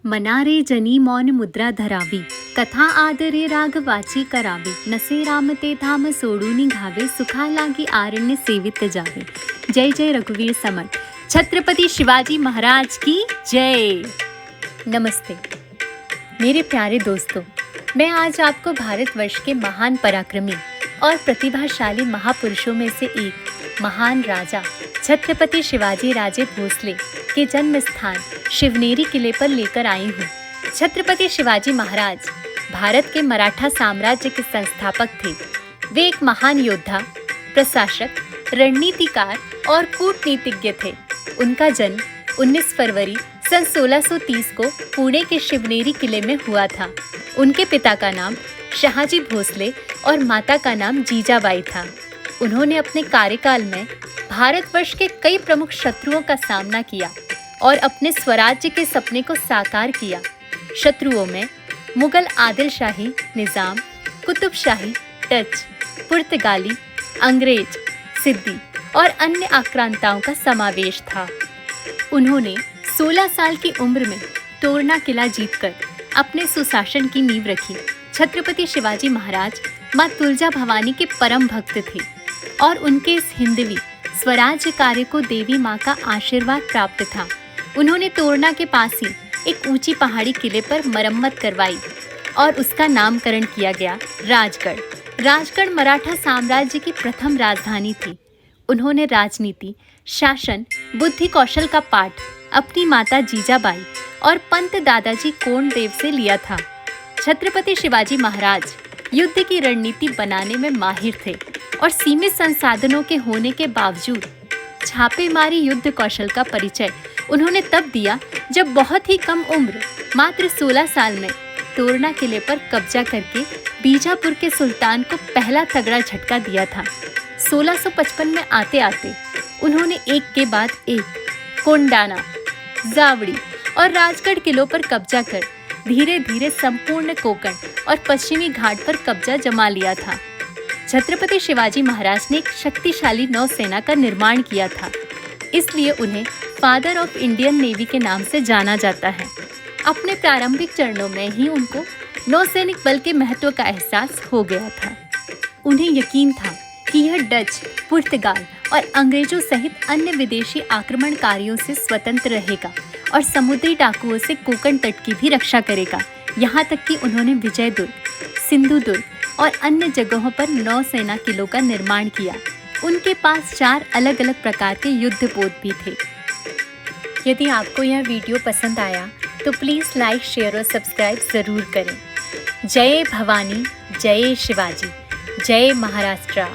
मनारे जनी मौन मुद्रा धरावी, कथा आदरे राघवाची करावी, नसे राम ते धाम सोडून घावे, सुखा लागी आरण्य सेवित जावे। जय जय रघुवीर समर्थ। छत्रपति शिवाजी महाराज की जय। नमस्ते मेरे प्यारे दोस्तों, मैं आज आपको भारतवर्ष के महान पराक्रमी और प्रतिभाशाली महापुरुषों में से एक महान राजा छत्रपति शिवाजी राजे भोसले के जन्म स्थान शिवनेरी किले पर लेकर आई हूँ। छत्रपति शिवाजी महाराज भारत के मराठा साम्राज्य के संस्थापक थे। वे एक महान योद्धा, प्रशासक, रणनीतिकार और कूटनीतिज्ञ थे। उनका जन्म 19 फरवरी सन 1630 को पुणे के शिवनेरी किले में हुआ था। उनके पिता का नाम शाहजी भोसले और माता का नाम जीजाबाई था। उन्होंने अपने कार्यकाल में भारतवर्ष के कई प्रमुख शत्रुओं का सामना किया और अपने स्वराज्य के सपने को साकार किया। शत्रुओं में मुगल आदिल शाही निज़ाम, कुतुब शाही, डच, पुर्तगाली, अंग्रेज, सिद्दी और अन्य आक्रांताओं का समावेश था। उन्होंने 16 साल की उम्र में तोरना किला जीतकर अपने सुशासन की नींव रखी। छत्रपति शिवाजी महाराज मां तुलजा भवानी के परम भक्त थे और उनके इस हिंदवी स्वराज्य कार्य को देवी मां का आशीर्वाद प्राप्त था। उन्होंने तोरना के पास ही एक ऊंची पहाड़ी किले पर मरम्मत करवाई और उसका नामकरण किया गया राजगढ़। राजगढ़ मराठा साम्राज्य की प्रथम राजधानी थी। उन्होंने राजनीति, शासन, बुद्धि कौशल का पाठ अपनी माता जीजाबाई और पंत दादाजी कोंडदेव से लिया था। छत्रपति शिवाजी महाराज युद्ध की रणनीति बनाने में माहिर थे और सीमित संसाधनों के होने के बावजूद छापेमारी युद्ध कौशल का परिचय उन्होंने तब दिया जब बहुत ही कम उम्र, मात्र 16 साल में तोरना किले पर कब्जा करके बीजापुर के सुल्तान को पहला तगड़ा झटका दिया था। 1655 में आते आते उन्होंने एक के बाद एक कोंडाना, जावड़ी और राजगढ़ किलों पर कब्जा कर धीरे धीरे संपूर्ण कोंकण और पश्चिमी घाट पर कब्जा जमा लिया था। छत्रपति शिवाजी महाराज ने एक शक्तिशाली नौसेना का निर्माण किया था, इसलिए उन्हें फादर ऑफ इंडियन नेवी के नाम से जाना जाता है। अपने प्रारंभिक चरणों में ही उनको नौसैनिक बल के महत्व का एहसास हो गया था। उन्हें यकीन था कि यह डच, पुर्तगाल और अंग्रेजों सहित अन्य विदेशी आक्रमणकारियों से स्वतंत्र रहेगा और समुद्री डाकुओं से कोंकण तट की भी रक्षा करेगा। यहाँ तक कि उन्होंने विजयदुर्ग, सिंधुदुर्ग और अन्य जगहों पर नौसेना किलों का निर्माण किया। उनके पास 4 अलग अलग प्रकार के युद्धपोत भी थे। यदि आपको यह वीडियो पसंद आया तो प्लीज़ लाइक, शेयर और सब्सक्राइब ज़रूर करें। जय भवानी, जय शिवाजी, जय महाराष्ट्र।